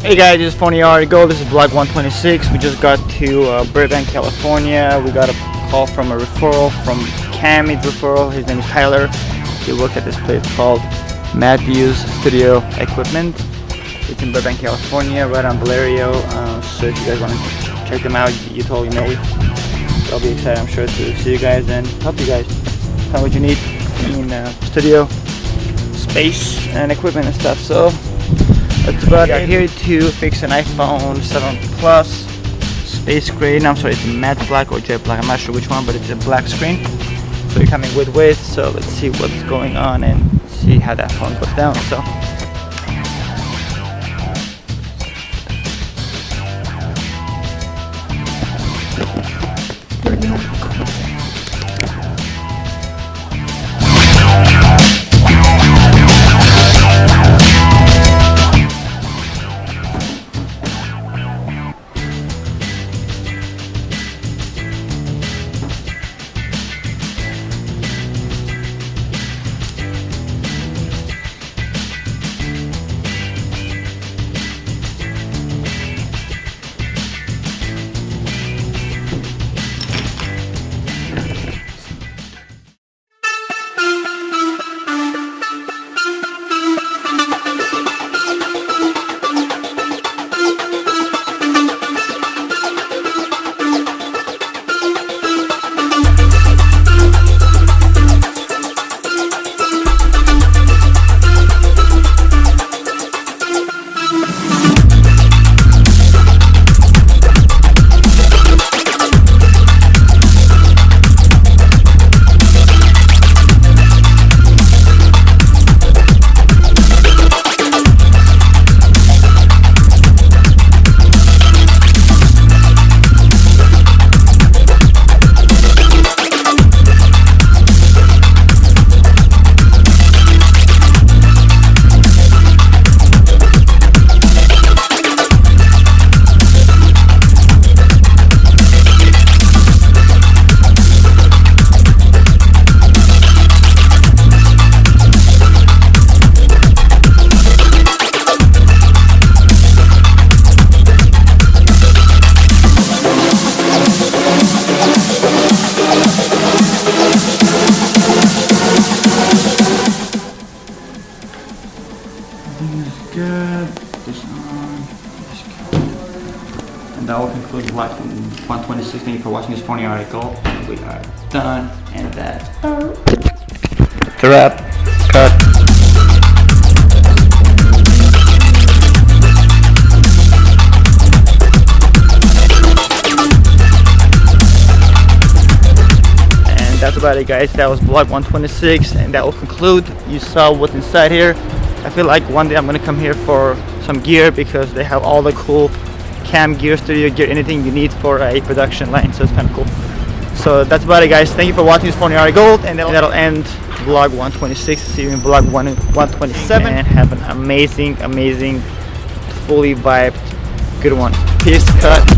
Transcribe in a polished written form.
Hey guys, this is Phon-Er. This is vlog 126. We just got to Burbank, California. We got a call from a referral from Cam's referral. His name is Tyler. He works at this place called Matthews Studio Equipment. It's in Burbank, California, right on Valerio. So if you guys want to check them out, you totally know it. I'll be excited, I'm sure, to see you guys and help you guys find what you need in studio space and equipment and stuff. So that's about it. Here to fix an iPhone 7 Plus space gray. No, I'm sorry, it's a matte black or jet black. I'm not sure which one, but it's a black screen. So you're coming with width. So let's see what's going on and see how that phone goes down. So. Good. This on. And that will conclude vlog 126. Thank you for watching this Phon-Er article. We are done, and that's the wrap. Cut. And that's about it, guys. That was vlog 126, and that will conclude. You saw what's inside here. I feel like one day I'm gonna come here for some gear because they have all the cool cam gear, studio gear, anything you need for a production line. So it's kind of cool. So that's about it, guys. Thank you for watching this Phon-Er Gold, and that'll end vlog 126. See you in vlog 127, and have an amazing, fully vibed, good one. Peace. Cut.